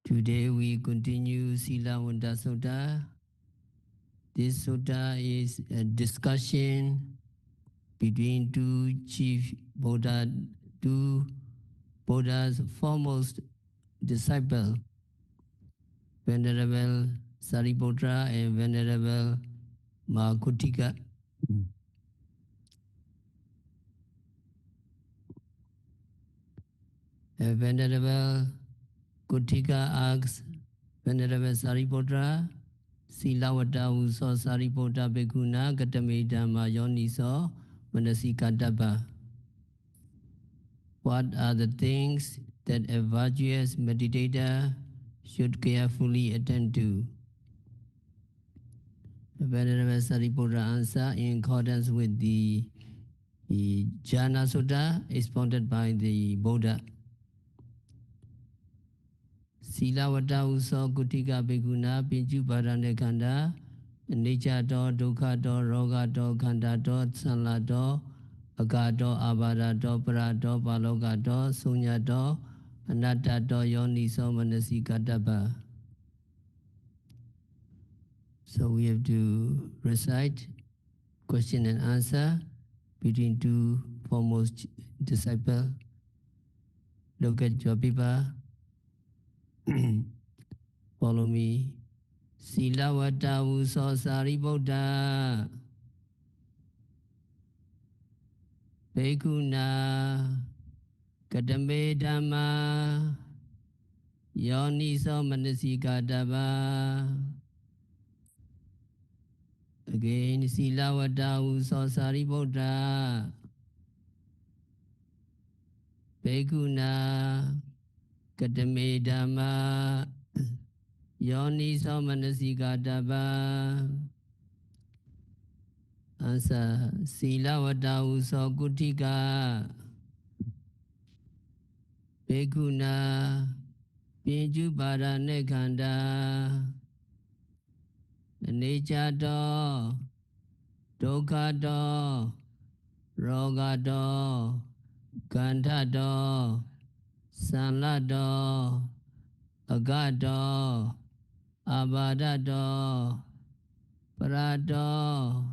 Today we continue Silavanta Sutta. This sutta is a discussion between two Buddha's foremost disciple, Venerable Sariputra and Venerable Makutika. Venerable Kutika asks Venerable Sariputra, Silavata Uso Sariputra Bhikkhuna Gatamedhamma Yoniso Manasikatapa. What are the things that a virtuous meditator should carefully attend to? Venerable Sariputra answer in accordance with the Jhana Sutta expounded by the Buddha. Silavata Uso Kutika Bhikkhuna Pinchu Paranekanda Nichato Dukhato Rogato Khandato Sanlato Agato Abadato Parato Palogato Sunyato Anatato Yoniso Manasikatapa. So we have to recite question and answer between two foremost disciples. Look at your paper. Follow me. Silavata Uso Sariputra Bhikkhuna Gatamedhamma Yoniso Manasikatapa. Again, Silavata Uso Sariputra Bhikkhuna Gatamedhamma Yoniso Manasikatapa. Answer. Silavata Uso Kutika Bhikkhuna Pinju Paranekanda Nichato Dukhato Rogato Khandato Sanlato Agato Abadato Parato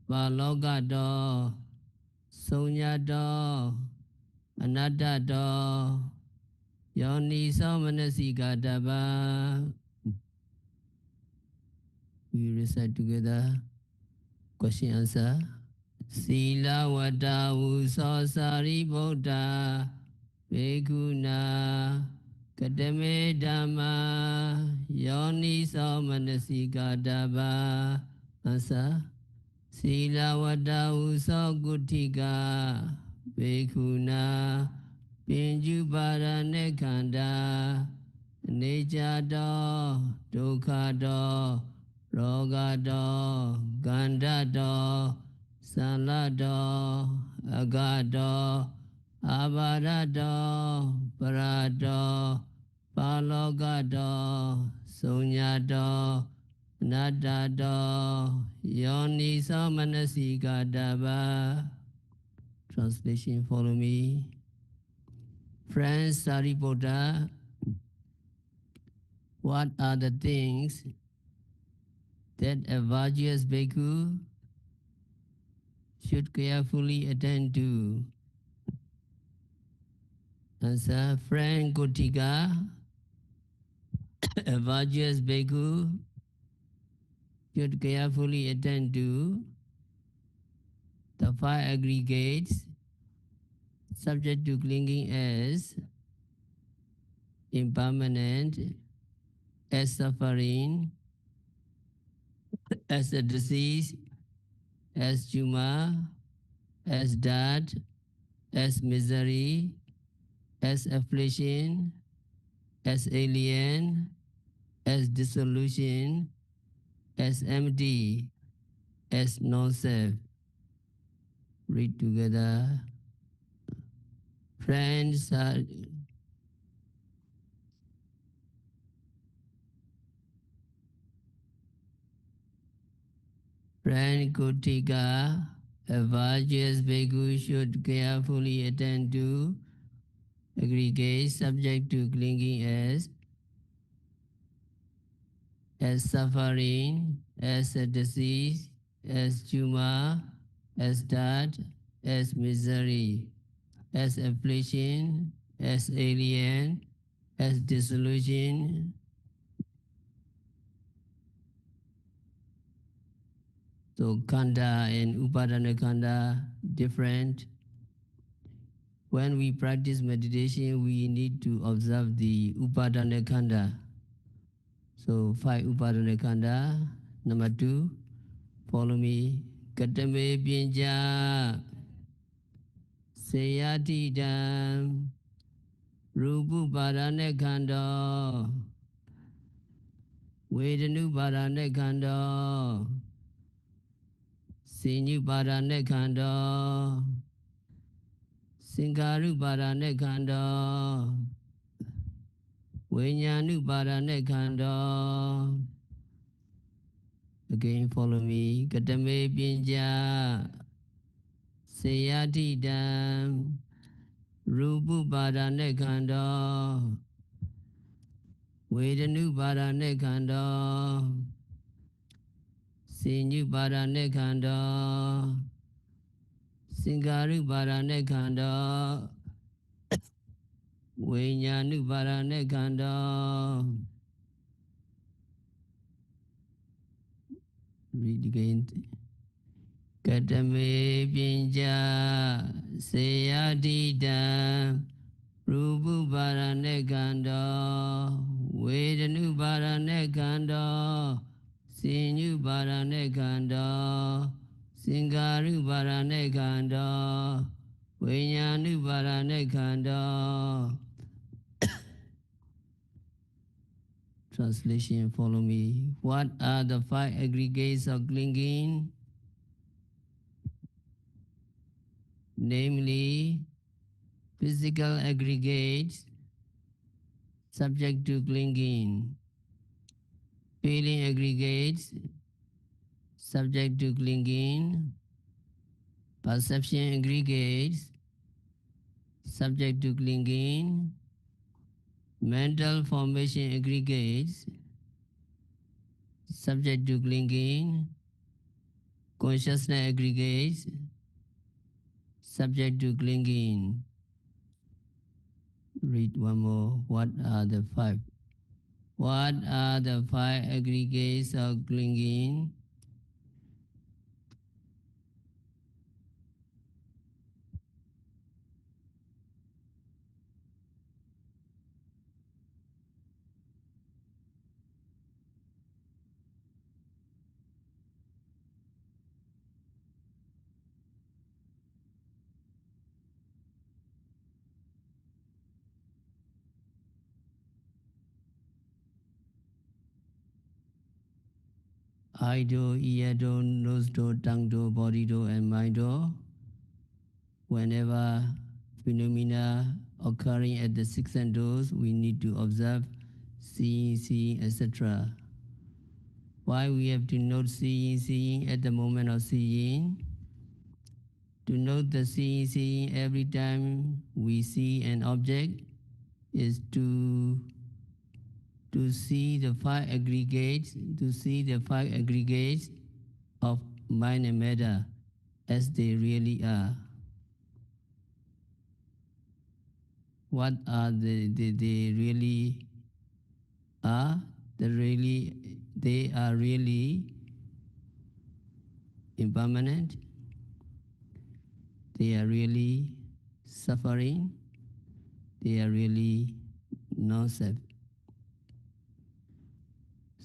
Palogato Sunyato Anatato Yoniso Manasikatapa. We recite together. Question answer. Silavata Uso Sariputra Bhikkhuna Gatamedhamma Yoniso Manasikatapa. Answer. Silavata Uso Kutika Bhikkhuna Pinju Paranekanda Nichato Dukhato Rogato Khandato Sanlato Agato Abadato Parato Palogato Sunyato Nadato Yoniso Manasikatapa. Translation, follow me. Friends, Sariputra, what are the things that a virtuous bhikkhu should carefully attend to? Answer. Friend Kutika, a virtuous bhikkhu should carefully attend to the 5 aggregates subject to clinging as impermanent, as suffering, as a disease, as tumor, as death, as misery, as affliction, as alien, as dissolution, as empty, as non-self. Read together. Friends are Friend Kutika, a virtuous bhikkhu should carefully attend to aggregates subject to clinging as as suffering, as a disease, as tumor, as death, as misery, as affliction, as alien, as disillusion. So khandha and upadana khandha different. When we practice meditation, we need to observe the upadana khandha. So 5 upadana khandha. Number 2, follow me. Katame pinja seyatidam rupu padana khandha vedanu padana khandha sinyu padana khandha Singaru Parane Kanda Vinyanu Parane Kanda. Again, follow me. Katame Pinja Seyati Dam Rupu Parane Kanda Vedanu Parane Kanda Sinyu Parane Kanda Singaru Parane Kanda Vinyanu Parane Kanda. Read again. Katame Pinja Seyadida Rubu Parane Kanda Vedanu Parane Kanda Sinyu Parane Kanda Singaru Parane Kanda Vinyanu Parane Kanda. Translation, follow me. What are the 5 aggregates of clinging? Namely, physical aggregates subject to clinging, feeling aggregates subject to clinging, perception aggregates subject to clinging, mental formation aggregates subject to clinging, consciousness aggregates subject to clinging. Read one more. What are the 5? What are the 5 aggregates of clinging? Eye door, ear door, nose door, tongue door, body door, and mind door. Whenever phenomena occurring at the 6 sense doors, we need to observe seeing, etc. Why we have to note seeing at the moment of seeing? To note the seeing every time we see an object is to see the 5 aggregates, of mind and matter as they really are. What are they really are? They are really impermanent. They are really suffering. They are really non-self.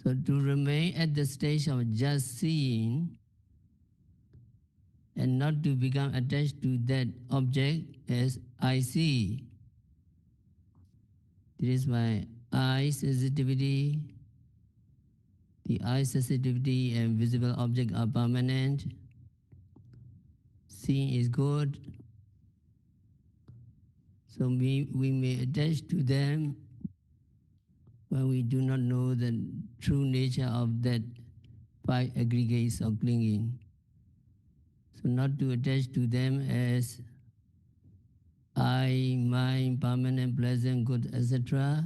So to remain at the stage of just seeing and not to become attached to that object as I see. This is my eye sensitivity. The eye sensitivity and visible object are permanent. Seeing is good. So we may attach to them when we do not know the true nature of that 5 aggregates of clinging. So not to attach to them as I, mine, permanent, pleasant, good, etc.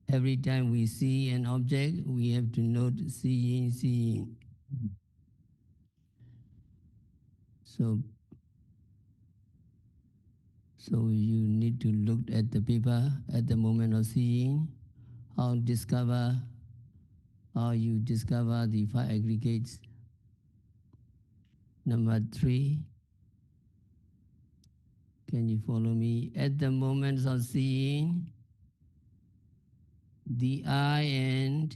Every time we see an object, we have to note seeing, seeing. So, so you need to look at the paper at the moment of seeing, how you discover the five aggregates. Number 3, can you follow me? At the moments of seeing, the eye and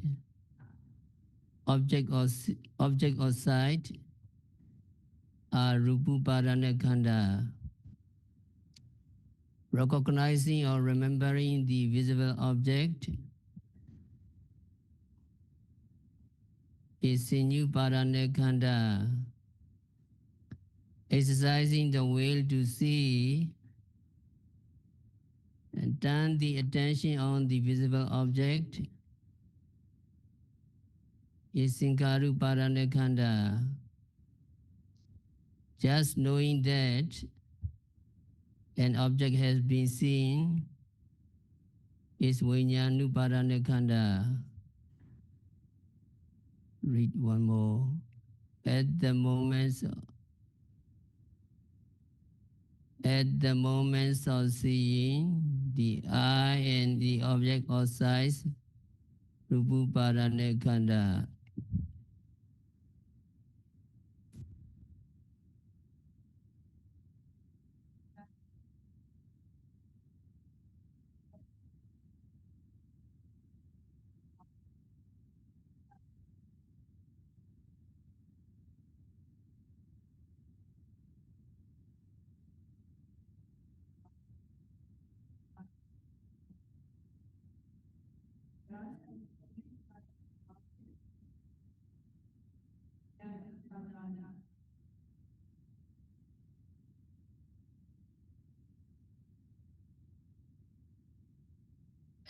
object or sight are rupuparana khanda. Recognizing or remembering the visible object is sinuparana khanda. Exercising the will to see and turn the attention on the visible object is Sinkaruparana khanda. Just knowing that an object has been seen is Vinyanuparana khanda. Read one more. At the moments of seeing, the eye and the object of sight, Rupuparana khanda.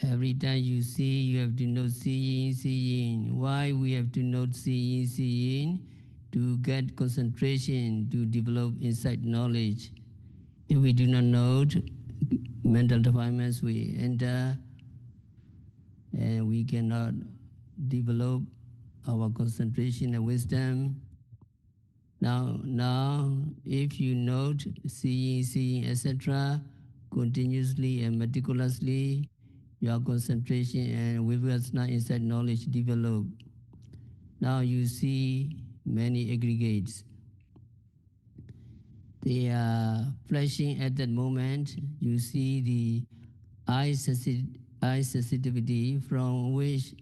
Every time you see, you have to note seeing, seeing. Why we have to note seeing, seeing? To get concentration, to develop insight knowledge. If we do not note, mental defilements we enter, and we cannot develop our concentration and wisdom. Now, if you note seeing, seeing, etc., continuously and meticulously, your concentration and vipassana insight knowledge develop. Now you see many aggregates. They are flashing at that moment. You see the eye sensitivity from which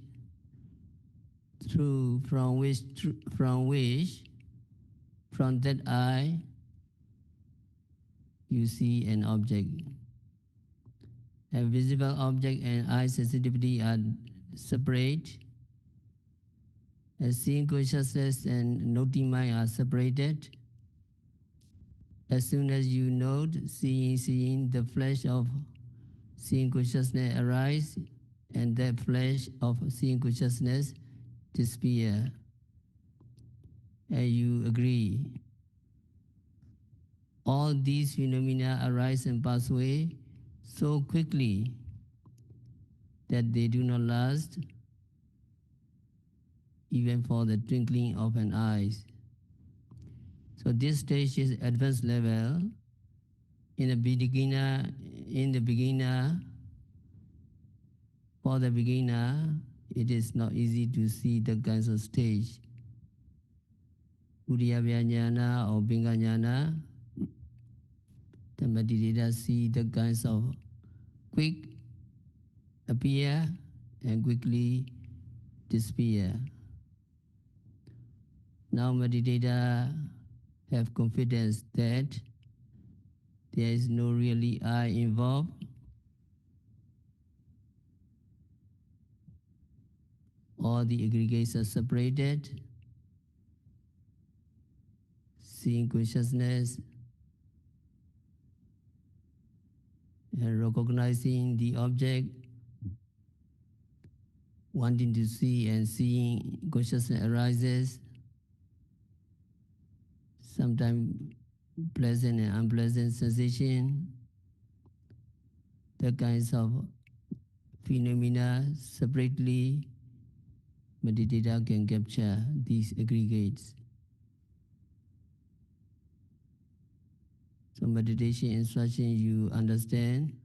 from that eye you see an object. A visible object and eye sensitivity are separate. As seeing consciousness and noting mind are separated. As soon as you note seeing, the flash of seeing consciousness arise, and that flash of seeing consciousness disappear. And you agree. All these phenomena arise and pass away so quickly that they do not last even for the twinkling of an eye. So this stage is advanced level. In the beginner, for the beginner, it is not easy to see the kinds of stage. Udiyabhya jnana or Binga jnana, the meditator see the kinds of quick appear and quickly disappear. Now meditator have confidence that there is no really I involved. All the aggregates are separated. Seeing consciousness and recognizing the object, wanting to see and seeing consciousness arises. Sometimes pleasant and unpleasant sensation, the kinds of phenomena separately, meditator can capture these aggregates. So meditation instruction you understand,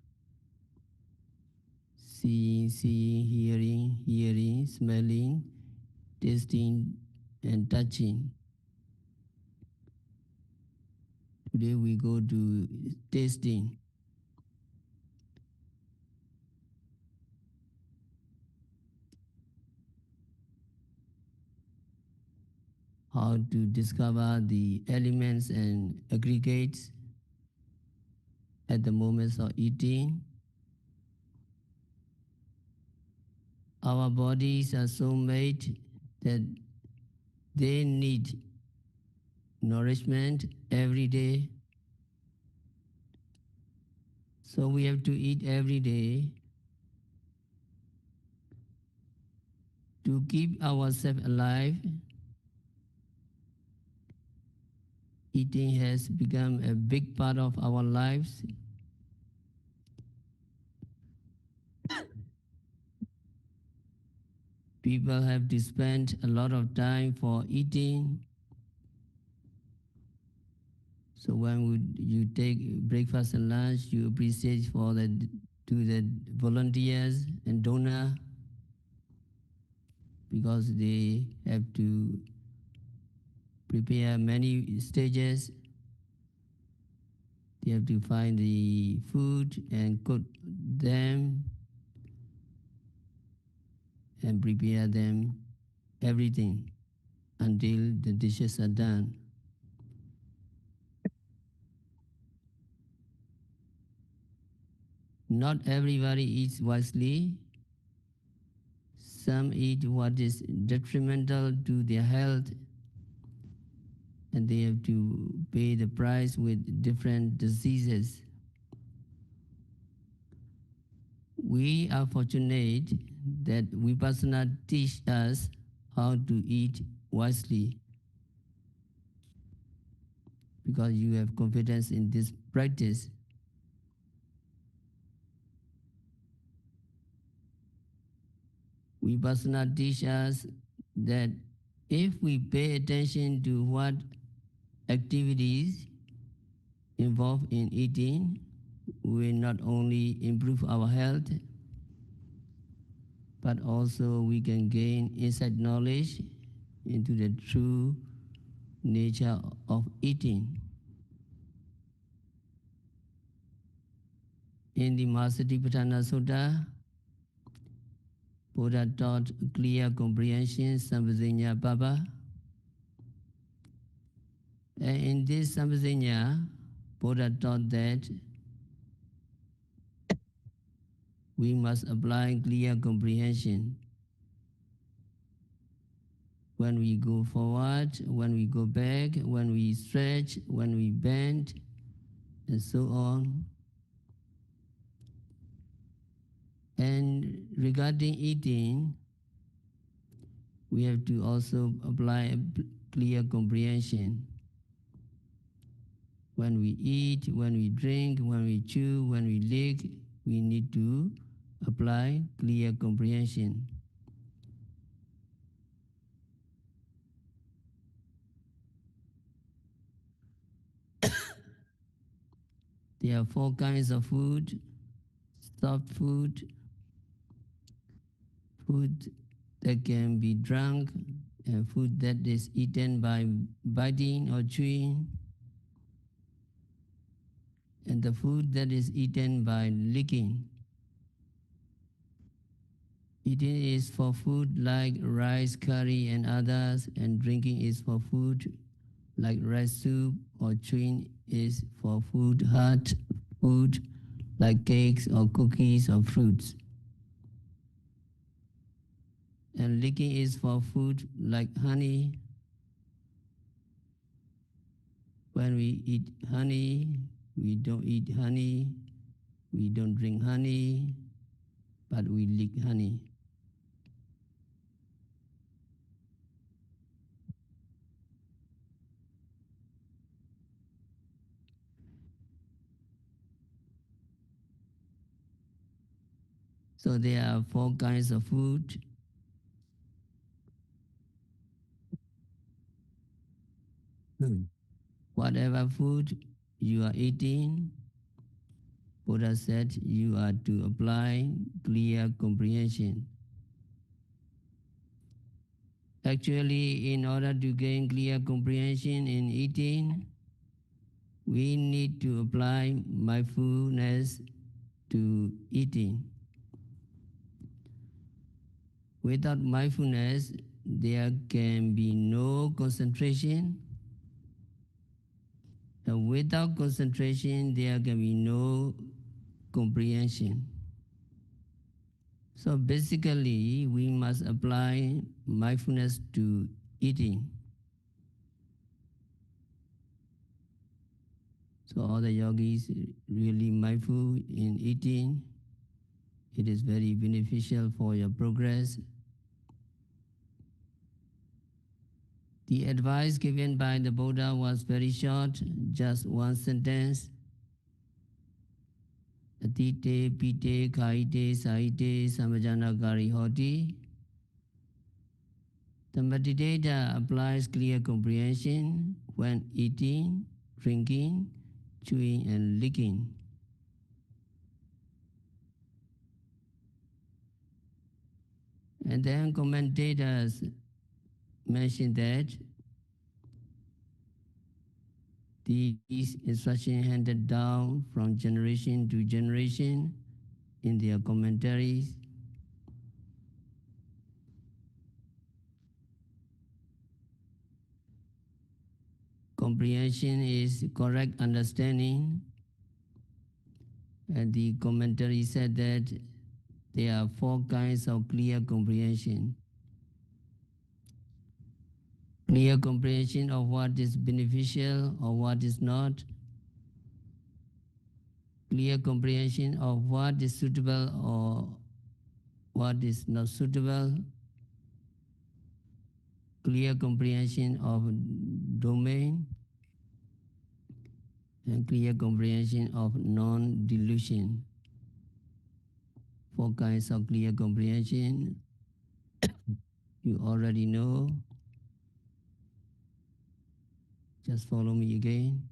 seeing, hearing, smelling, tasting, and touching. Today we go to tasting. How to discover the elements and aggregates at the moments of eating. Our bodies are so made that they need nourishment every day. So we have to eat every day to keep ourselves alive. Eating has become a big part of our lives. People have to spend a lot of time for eating. So when you take breakfast and lunch, you appreciate to the volunteers and donor because they have to prepare many stages. They have to find the food and cook them and prepare them, everything, until the dishes are done. Not everybody eats wisely. Some eat what is detrimental to their health, and they have to pay the price with different diseases. We are fortunate that Vipassana teach us how to eat wisely because you have confidence in this practice. Vipassana teach us that if we pay attention to what activities involved in eating, we not only improve our health, but also we can gain insight knowledge into the true nature of eating. In the Mahasatipatthana Sutta, Buddha taught clear comprehension, Sambhasanya Baba. And in this Sambhasanya, Buddha taught that we must apply clear comprehension. When we go forward, when we go back, when we stretch, when we bend, and so on. And regarding eating, we have to also apply a clear comprehension. When we eat, when we drink, when we chew, when we lick, we need to apply clear comprehension. There are 4 kinds of food: soft food, food that can be drunk, and food that is eaten by biting or chewing, and the food that is eaten by licking. Eating is for food like rice, curry, and others, and drinking is for food like rice soup, or chewing is for hot food like cakes or cookies or fruits. And licking is for food like honey. When we eat honey, we don't eat honey, we don't drink honey, but we lick honey. So there are four kinds of food. Whatever food you are eating, Buddha said you are to apply clear comprehension. Actually, in order to gain clear comprehension in eating, we need to apply mindfulness to eating. Without mindfulness, there can be no concentration. And without concentration, there can be no comprehension. So basically, we must apply mindfulness to eating. So all the yogis really mindful in eating. It is very beneficial for your progress. The advice given by the Buddha was very short, just one sentence. Atite, pite, kaite, saite, samajana gari hoti. The meditator applies clear comprehension when eating, drinking, chewing, and licking. And then commentators mention that these instructions handed down from generation to generation in their commentaries. Comprehension is correct understanding, and the commentary said that there are four kinds of clear comprehension. Clear comprehension of what is beneficial or what is not. Clear comprehension of what is suitable or what is not suitable. Clear comprehension of domain, and clear comprehension of non-delusion. Four kinds of clear comprehension you already know. Just follow me again.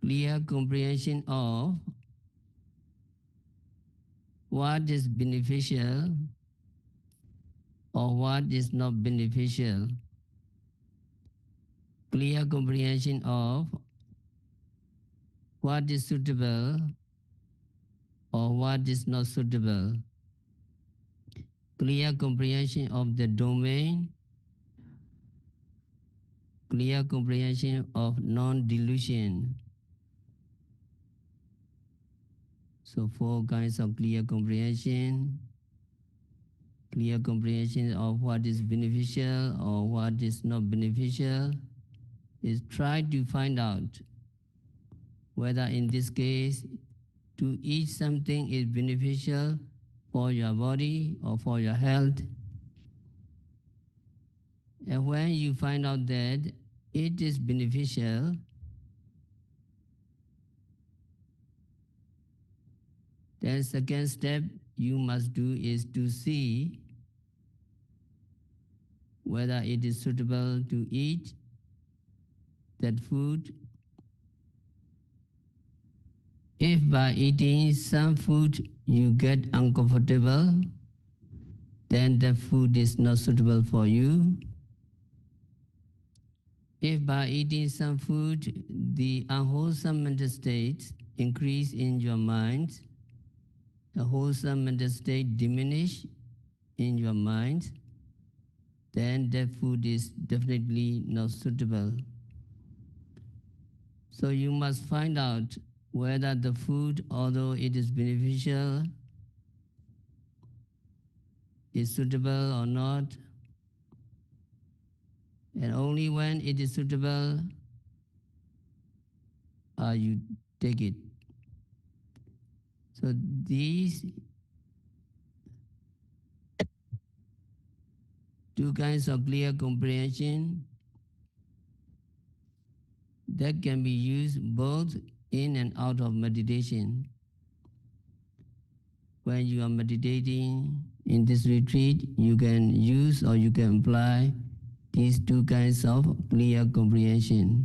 Clear comprehension of what is beneficial or what is not beneficial. Clear comprehension of what is suitable or what is not suitable. Clear comprehension of the domain. Clear comprehension of non-delusion. So four kinds of clear comprehension. Clear comprehension of what is beneficial or what is not beneficial is try to find out whether in this case to eat something is beneficial for your body or for your health. And when you find out that it is beneficial, then second step you must do is to see whether it is suitable to eat that food. If by eating some food you get uncomfortable, then the food is not suitable for you. If by eating some food the unwholesome mental states increase in your mind, the wholesome mental state diminish in your mind, then that food is definitely not suitable. So you must find out whether the food, although it is beneficial, is suitable or not. And only when it is suitable you take it. So these two kinds of clear comprehension that can be used both in and out of meditation. when you are meditating in this retreat, you can use or you can apply these two kinds of clear comprehension.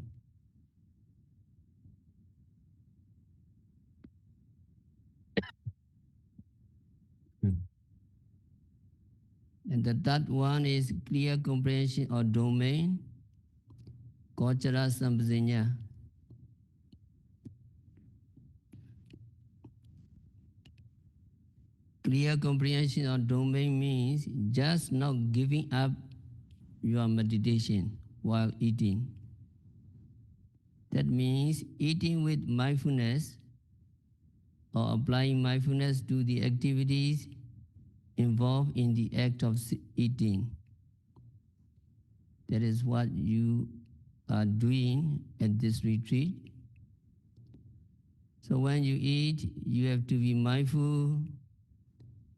And the third one is clear comprehension or domain, Kochara Sampajanya. Clear comprehension or domain means just not giving up your meditation while eating. That means eating with mindfulness or applying mindfulness to the activities involved in the act of eating. That is what you are doing at this retreat. So when you eat, you have to be mindful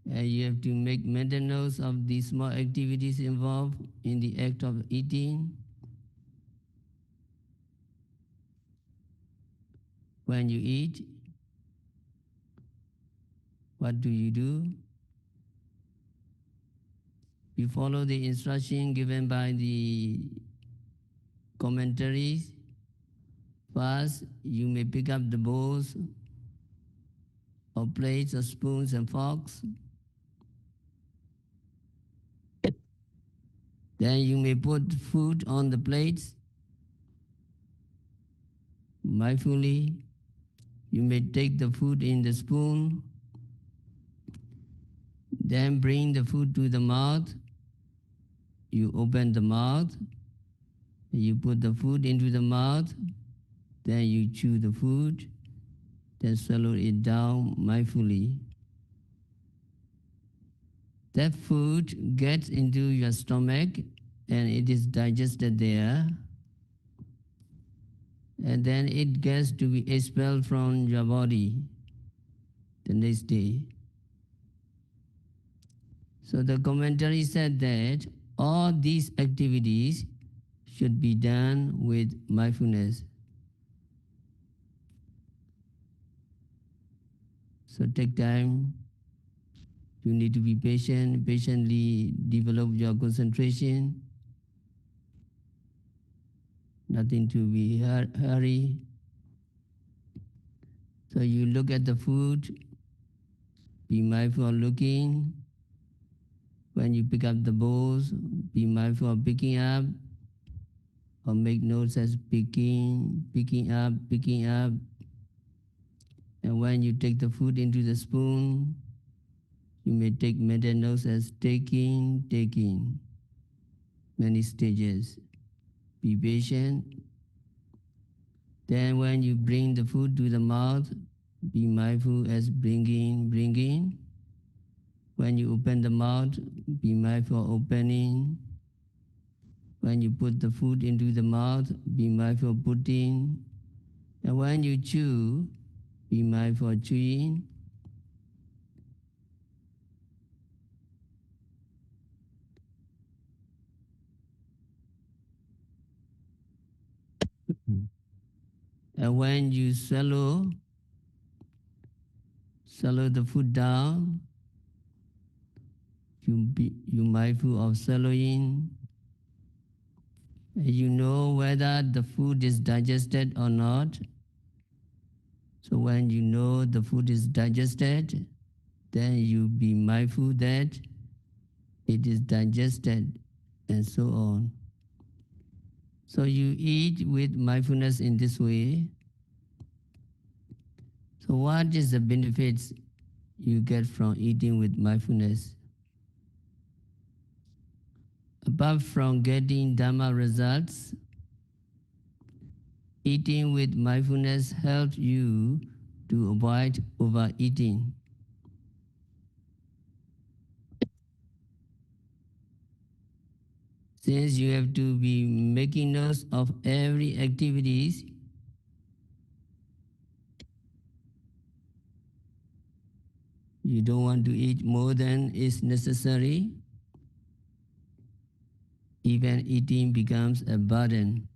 and you have to make mental notes of the small activities involved in the act of eating. When you eat, what do? You follow the instruction given by the commentaries. First, you may pick up the bowls or plates or spoons and forks. Then you may put food on the plates. Mindfully, you may take the food in the spoon. Then bring the food to the mouth. You open the mouth. You put the food into the mouth. Then you chew the food. Then swallow it down mindfully. That food gets into your stomach and it is digested there. And then it gets to be expelled from your body the next day. So the commentary said that all these activities should be done with mindfulness. So take time. You need to be patient, patiently develop your concentration. Nothing to be hurry. So you look at the food, be mindful of looking. When you pick up the bowls, be mindful of picking up, or make notes as picking up. And when you take the food into the spoon, you may take mental notes as taking. Many stages. Be patient. Then when you bring the food to the mouth, be mindful as bringing. When you open the mouth, be mindful of opening. When you put the food into the mouth, be mindful of putting. And when you chew, be mindful of chewing. And when you swallow the food down, you mindful of swallowing. And you know whether the food is digested or not. So when you know the food is digested, then you be mindful that it is digested and so on. So you eat with mindfulness in this way. So what is the benefits you get from eating with mindfulness? Apart from getting Dhamma results, eating with mindfulness helps you to avoid overeating. Since you have to be making notes of every activities, you don't want to eat more than is necessary. Even eating becomes a burden.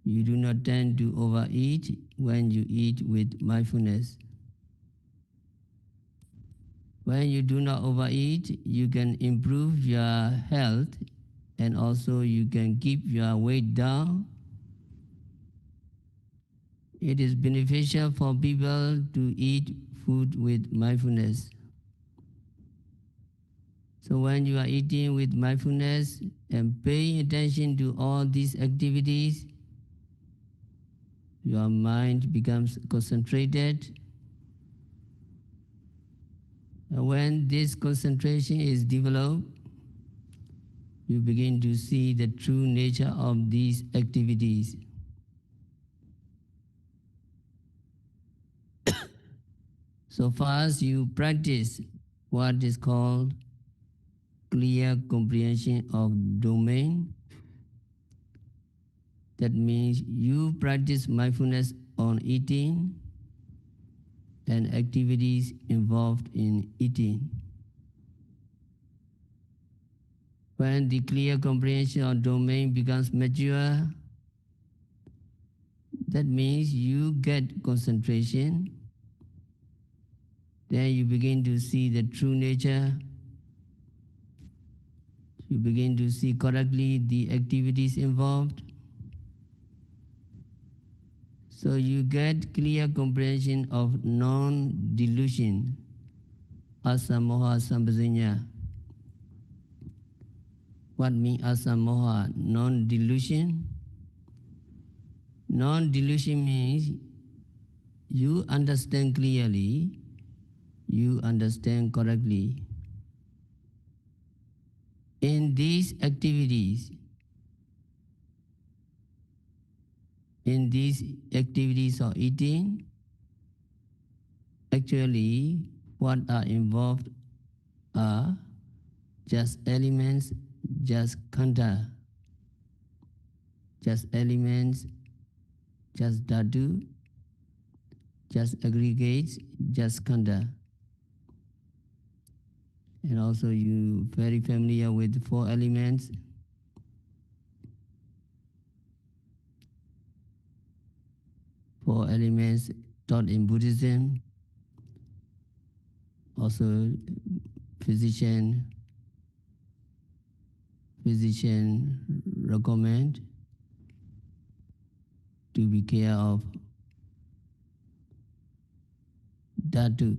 You do not tend to overeat when you eat with mindfulness. When you do not overeat, you can improve your health and also you can keep your weight down. It is beneficial for people to eat food with mindfulness. So when you are eating with mindfulness and paying attention to all these activities, your mind becomes concentrated. And when this concentration is developed, you begin to see the true nature of these activities. So first you practice what is called clear comprehension of domain. That means you practice mindfulness on eating and activities involved in eating. When the clear comprehension of domain becomes mature, that means you get concentration. Then you begin to see the true nature. You begin to see correctly the activities involved. So you get clear comprehension of non-delusion, asamoha sampajanya. What means asamoha? Non-delusion? Non-delusion means you understand clearly, you understand correctly. In these activities of eating, actually what are involved are just elements, just khandha, just elements, just dhatu, just aggregates, just khandha. And also you very familiar with 4 elements. Four elements taught in Buddhism. Also physician recommend to be care of dhatu.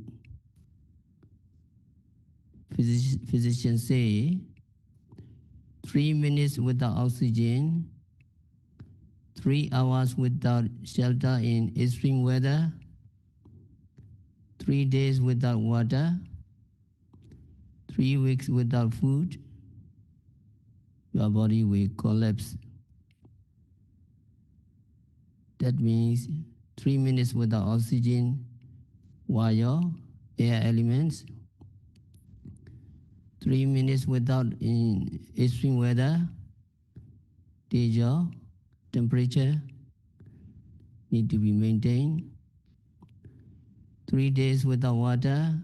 Physicians say 3 minutes without oxygen, 3 hours without shelter in extreme weather, 3 days without water, 3 weeks without food, your body will collapse. That means 3 minutes without oxygen, vayu, air elements, 3 minutes without in extreme weather, teja, temperature need to be maintained. 3 days without water,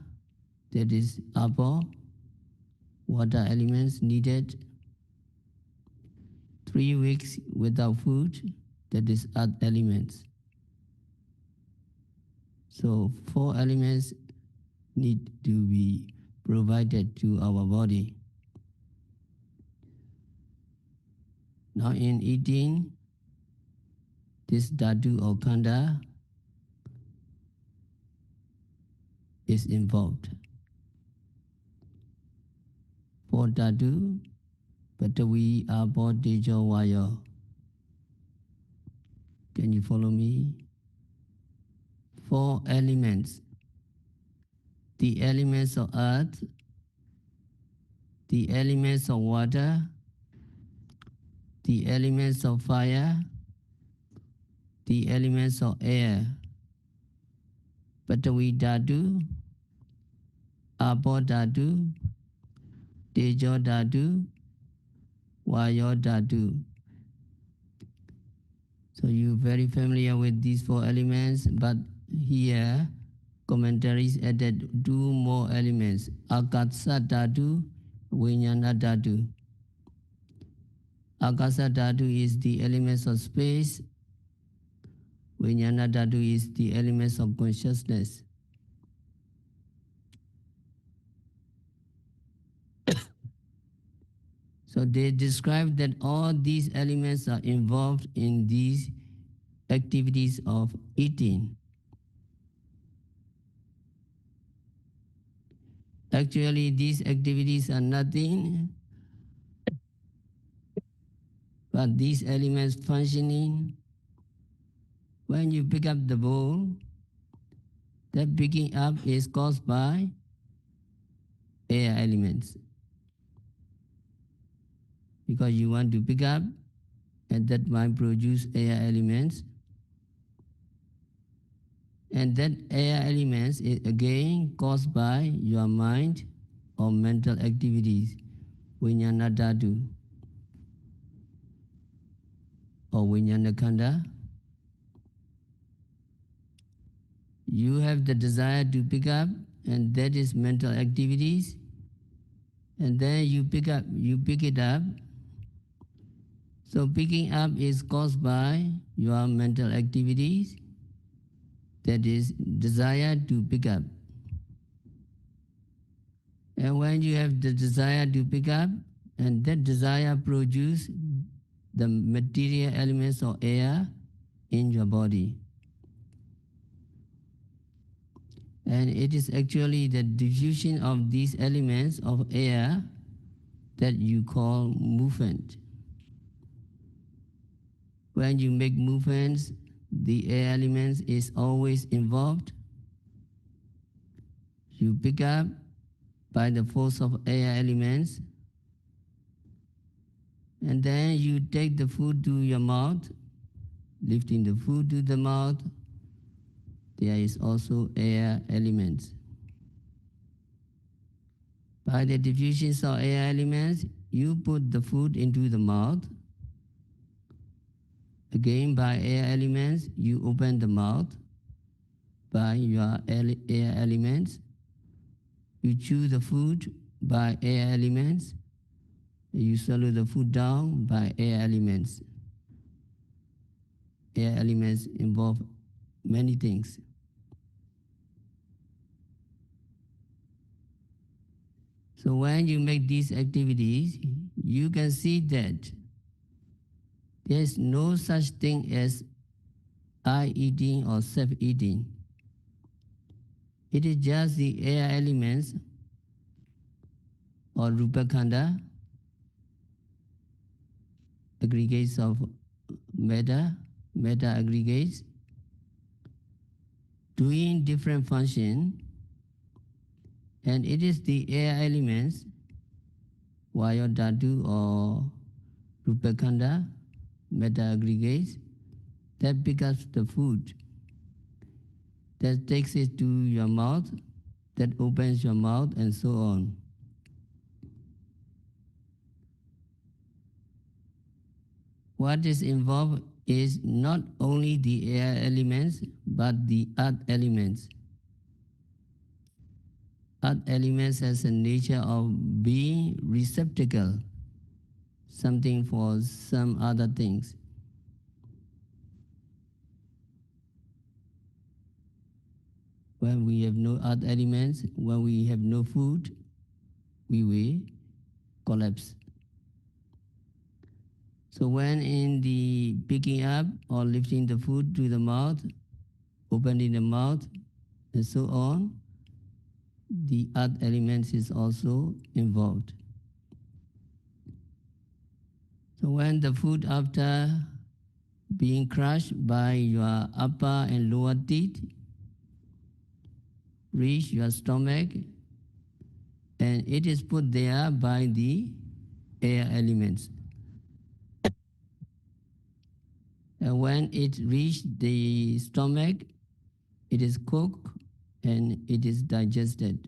that is apo, water elements needed. 3 weeks without food, that is earth elements. So 4 elements need to be provided to our body. Now in eating, this dhatu or khandha is involved. For dhatu, Patavi, Apo, Tejo, Vayu. Can you follow me? 4 elements. The elements of earth, the elements of water, the elements of fire, the elements of air. Patavi dhatu, Apo dhatu, Tejo dhatu, Vayu dhatu. So you're very familiar with these 4 elements, but here commentaries added 2 more elements, Akasa dhatu, Vijnana dhatu. Akasa dhatu is the elements of space, Vijnana dhatu is the elements of consciousness. So they describe that all these elements are involved in these activities of eating. Actually, these activities are nothing but these elements functioning. When you pick up the bowl, that picking up is caused by air elements. Because you want to pick up, and that might produce air elements. And that air elements is again caused by your mind or mental activities, vijnana dhatu or vijnana khanda. You have the desire to pick up, and that is mental activities. And then you pick it up. So picking up is caused by your mental activities, that is desire to pick up. And when you have the desire to pick up, and that desire produce the material elements of air in your body. And it is actually the diffusion of these elements of air that you call movement. When you make movements, the air elements is always involved. You pick up by the force of air elements, and then you take the food to your mouth, lifting the food to the mouth. There is also air elements. By the diffusion of air elements, you put the food into the mouth. Again, by air elements, you open the mouth. By your air elements, you chew the food by air elements. You swallow the food down by air elements. Air elements involve many things. So when you make these activities, you can see that there is no such thing as I eating or self-eating. It is just the air elements or rupa khanda, aggregates of meta aggregates, doing different function, and it is the air elements, vaya dhatu or rupa khanda, meta aggregates, that becomes the food, that takes it to your mouth, that opens your mouth, and so on. What is involved is not only the air elements, but the earth elements. Earth elements has a nature of being receptacle, something for some other things. When we have no earth elements, when we have no food, we will collapse. So when in the picking up or lifting the food to the mouth, opening the mouth, and so on, the earth elements is also involved. So when the food, after being crushed by your upper and lower teeth, reach your stomach, and it is put there by the air elements. And when it reaches the stomach, it is cooked and it is digested.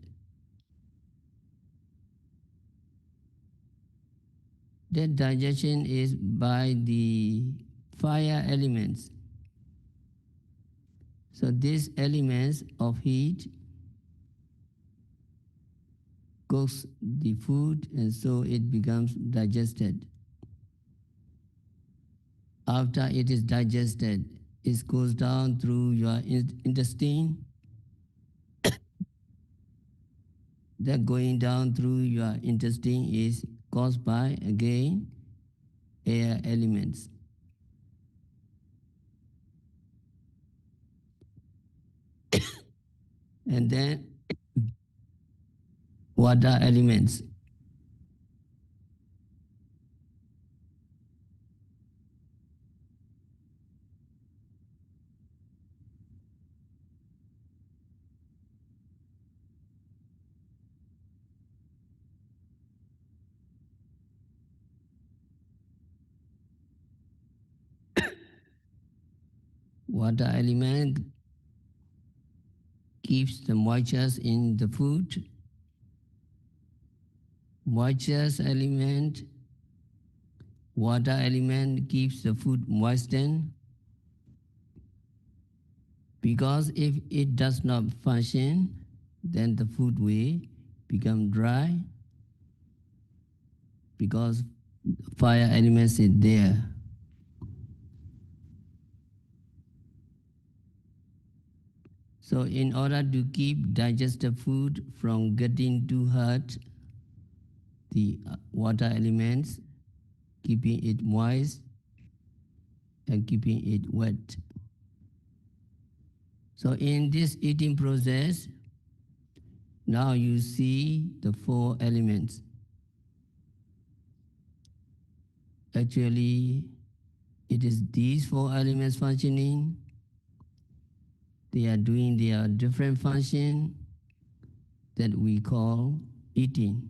That digestion is by the fire elements. So these elements of heat cooks the food, and so it becomes digested. After it is digested, it goes down through your intestine. That going down through your intestine is caused by, again, air elements. And then water elements. Water element keeps the moistures in the food. Moistures element, water element keeps the food moistened, because if it does not function, then the food will become dry, because fire elements is there. So in order to keep digested food from getting too hot, the water elements, keeping it moist and keeping it wet. So in this eating process, now you see the 4 elements. Actually, it is these 4 elements functioning. They are doing their different function that we call eating.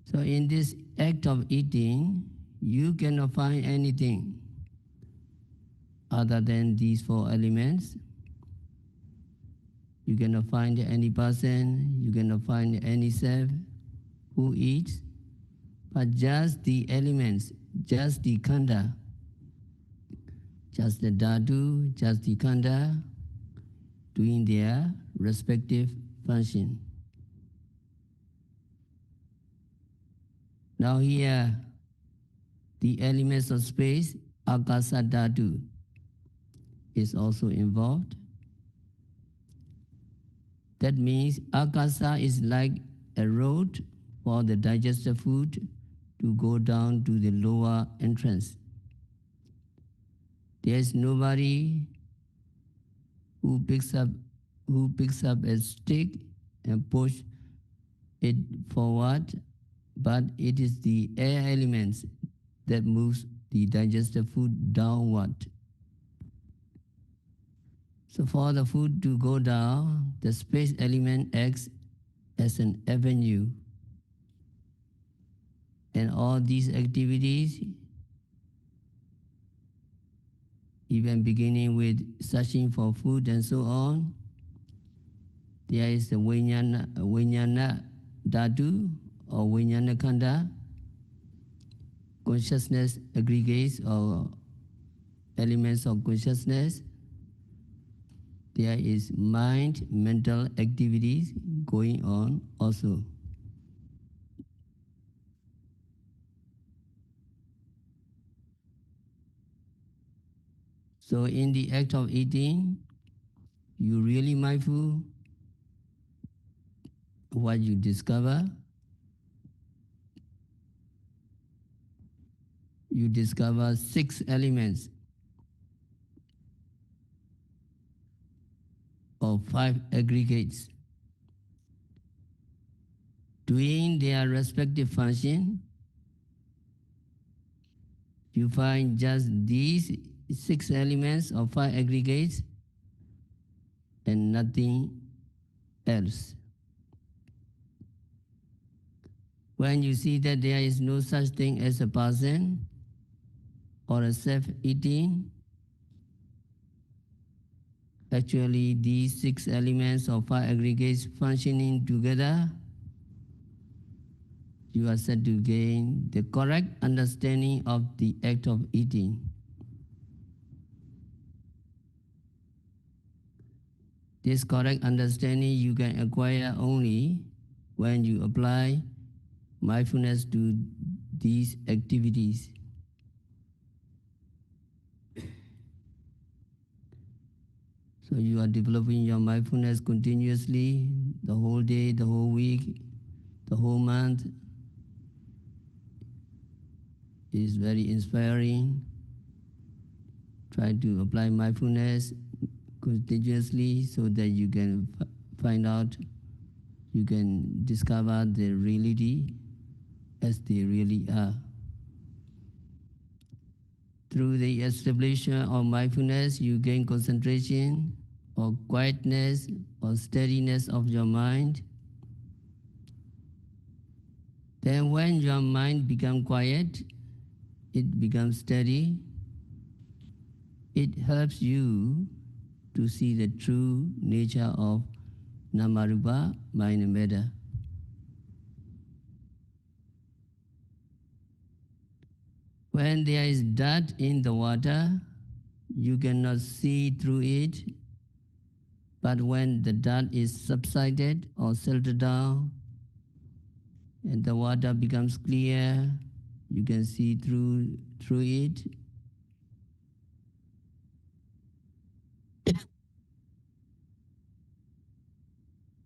So in this act of eating, you cannot find anything other than these 4 elements. You cannot find any person, you cannot find any self who eats, but just the elements, just the khanda, just the dhatu, just the khanda, doing their respective function. Now here, the elements of space, akasa dhatu, is also involved. That means akasa is like a road for the digested food to go down to the lower entrance. There is nobody who picks up a stick and push it forward, but it is the air elements that moves the digested food downward. So for the food to go down, the space element acts as an avenue. And all these activities, even beginning with searching for food and so on, there is the Vijnana Dhatu or Vijnana Khanda, consciousness aggregates or elements of consciousness. There is mind, mental activities going on also. So in the act of eating, you really mindful what you discover. You discover 6 elements or 5 aggregates doing their respective function. You find just these 6 elements or 5 aggregates and nothing else. When you see that there is no such thing as a person or a self-eating, actually these 6 elements or 5 aggregates functioning together, you are said to gain the correct understanding of the act of eating. This correct understanding you can acquire only when you apply mindfulness to these activities. So you are developing your mindfulness continuously, the whole day, the whole week, the whole month, is very inspiring. Try to apply mindfulness continuously so that you can find out, you can discover the reality as they really are. Through the establishment of mindfulness, you gain concentration or quietness or steadiness of your mind. Then when your mind becomes quiet, it becomes steady. It helps you to see the true nature of Namarupa, mind and matter. When there is dirt in the water, you cannot see through it. But when the dirt is subsided or settled down, and the water becomes clear, you can see through it.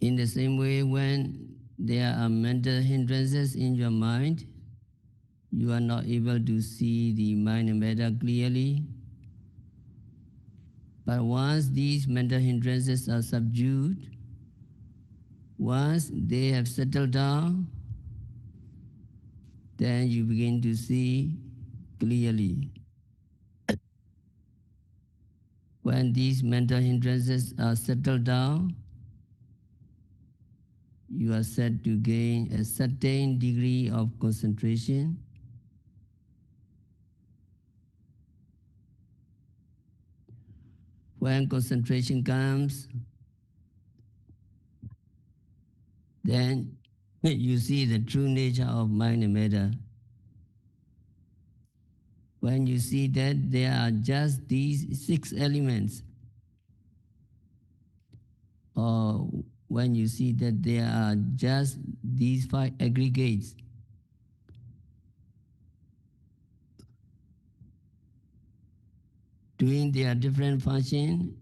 In the same way, when there are mental hindrances in your mind, you are not able to see the mind and matter clearly. But once these mental hindrances are subdued, once they have settled down, then you begin to see clearly. When these mental hindrances are settled down, you are said to gain a certain degree of concentration. When concentration comes, then you see the true nature of mind and matter. When you see that there are just these 6 elements, or when you see that there are just these 5 aggregates, doing their different function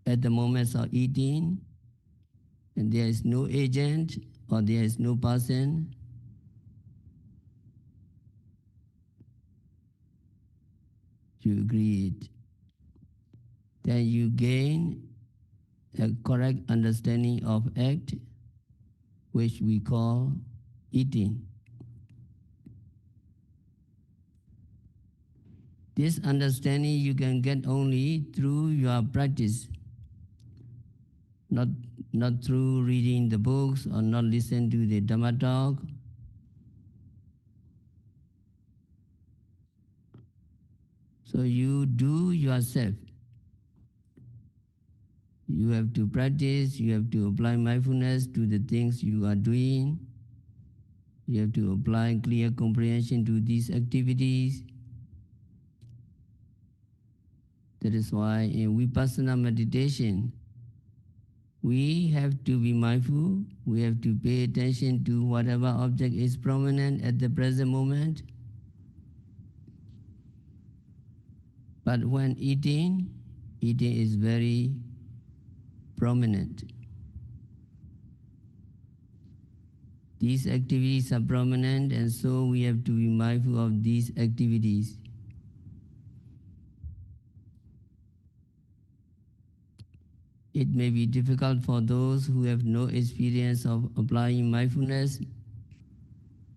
at the moments of eating, and there is no agent or there is no person, you agree it. Then you gain a correct understanding of act, which we call eating. This understanding you can get only through your practice, not through reading the books or not listen to the Dhamma talk. So you do yourself. You have to practice, you have to apply mindfulness to the things you are doing. You have to apply clear comprehension to these activities. That is why in Vipassana meditation, we have to be mindful, we have to pay attention to whatever object is prominent at the present moment. But when eating is very prominent. These activities are prominent, and so we have to be mindful of these activities. It may be difficult for those who have no experience of applying mindfulness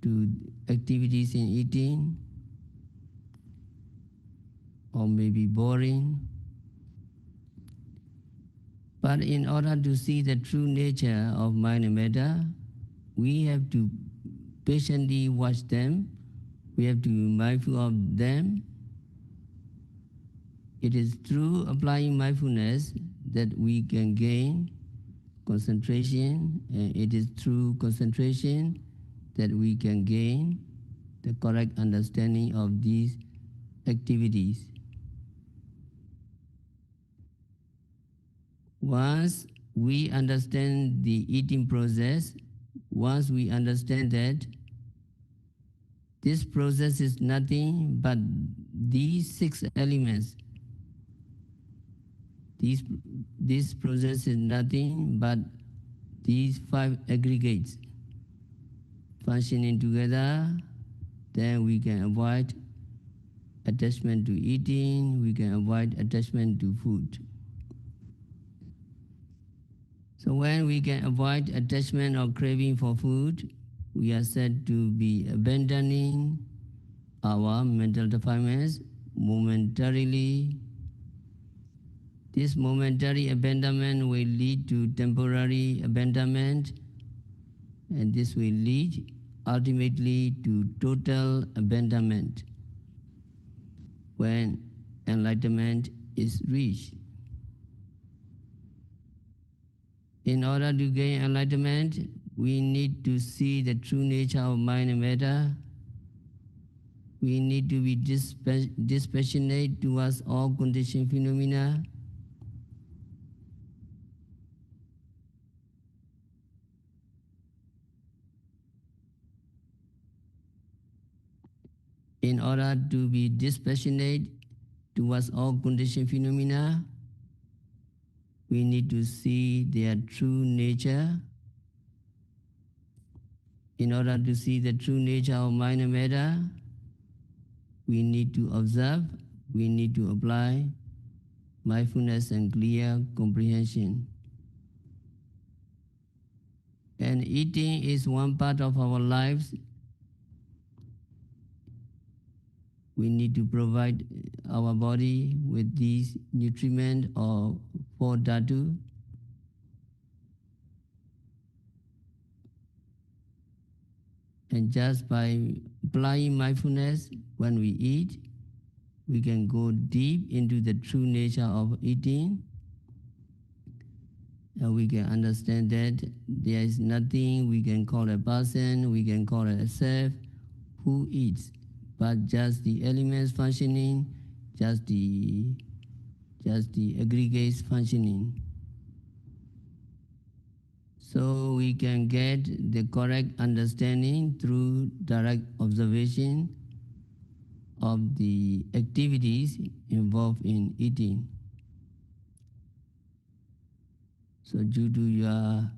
to activities in eating, or may be boring. But in order to see the true nature of mind and matter, we have to patiently watch them. We have to be mindful of them. It is through applying mindfulness that we can gain concentration, and it is through concentration that we can gain the correct understanding of these activities. Once we understand the eating process, once we understand that this process is nothing but these 6 elements, this process is nothing but these 5 aggregates functioning together, then we can avoid attachment to eating, we can avoid attachment to food. So when we can avoid attachment or craving for food, we are said to be abandoning our mental defilements momentarily. This momentary abandonment will lead to temporary abandonment, and this will lead ultimately to total abandonment when enlightenment is reached. In order to gain enlightenment, we need to see the true nature of mind and matter. We need to be dispassionate towards all conditioned phenomena. In order to be dispassionate towards all conditioned phenomena, we need to see their true nature. In order to see the true nature of mind and matter, we need to observe, we need to apply mindfulness and clear comprehension. And eating is one part of our lives. We need to provide our body with these nutriment or four dhatu. And just by applying mindfulness when we eat, we can go deep into the true nature of eating. And we can understand that there is nothing we can call a person, we can call a self who eats, but just the elements functioning, just the aggregates functioning. So we can get the correct understanding through direct observation of the activities involved in eating. So due to your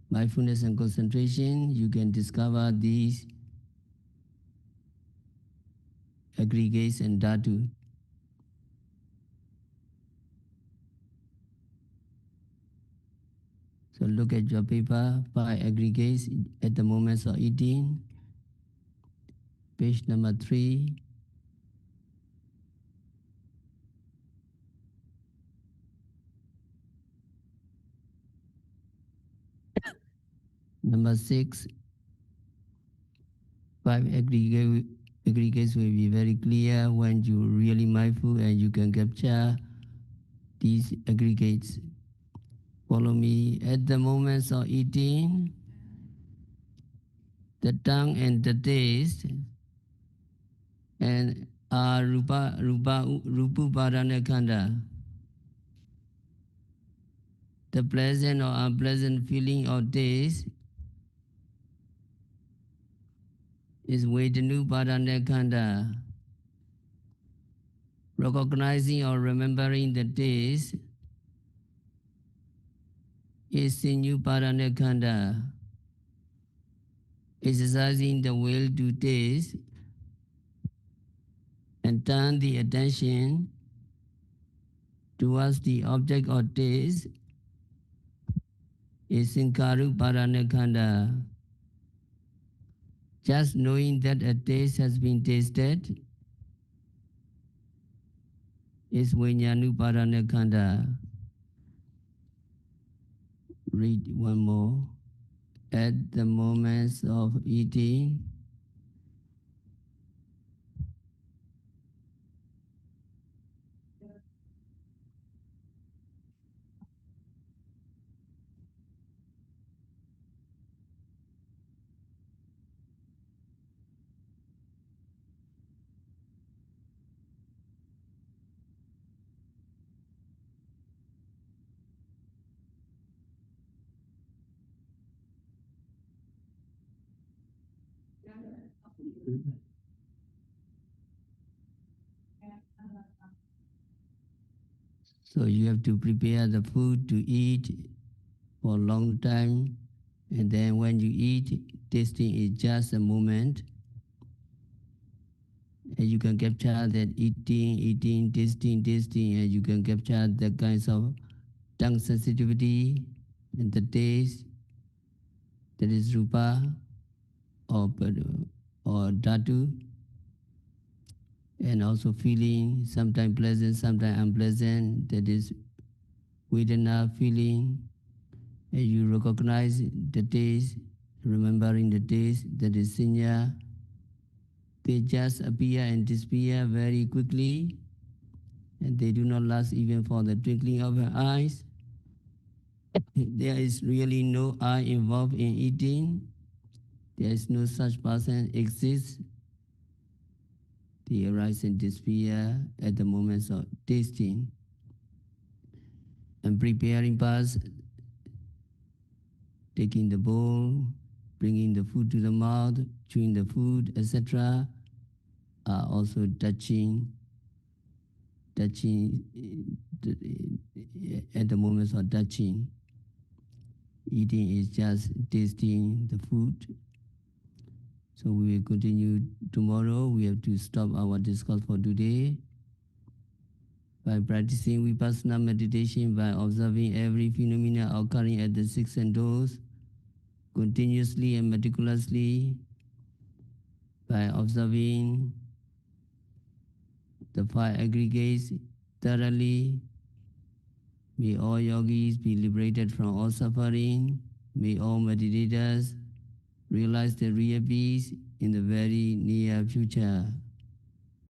mindfulness and concentration, you can discover these aggregates and dhatu. So look at your paper, 5 aggregates at the moments of eating. Page number 3. Number 6, 5 aggregates will be very clear when you're really mindful and you can capture these aggregates. Follow me. At the moments of eating, the tongue and the taste and rupupadana khanda. The pleasant or unpleasant feeling of taste is Vedanupadana khanda. Recognizing or remembering the taste is Sinupadana khanda. Exercising the will to taste and turn the attention towards the object of taste is Sinkarupadana khanda. Just knowing that a taste has been tasted is Vinyanupadana khanda. Read one more. At the moments of eating, so you have to prepare the food to eat for a long time, and then when you eat, tasting is just a moment, And you can capture that eating, tasting, and you can capture the kinds of tongue sensitivity and the taste, that is rupa or, or dhatu, and also feeling, sometimes pleasant, sometimes unpleasant, that is vedana feeling, and you recognize the taste, remembering the taste, that is sinya. They just appear and disappear very quickly, and they do not last even for the twinkling of your eyes. There is really no I involved in eating. There is no such person exists. They arise and disappear at the moments of tasting and preparing parts, taking the bowl, bringing the food to the mouth, chewing the food, etc. Are also touching at the moments of touching. Eating is just tasting the food. So we will continue tomorrow. We have to stop our discourse for today. By practicing vipassana meditation, by observing every phenomena occurring at the six senses continuously and meticulously, by observing the five aggregates thoroughly, may all yogis be liberated from all suffering. May all meditators realize the real peace in the very near future.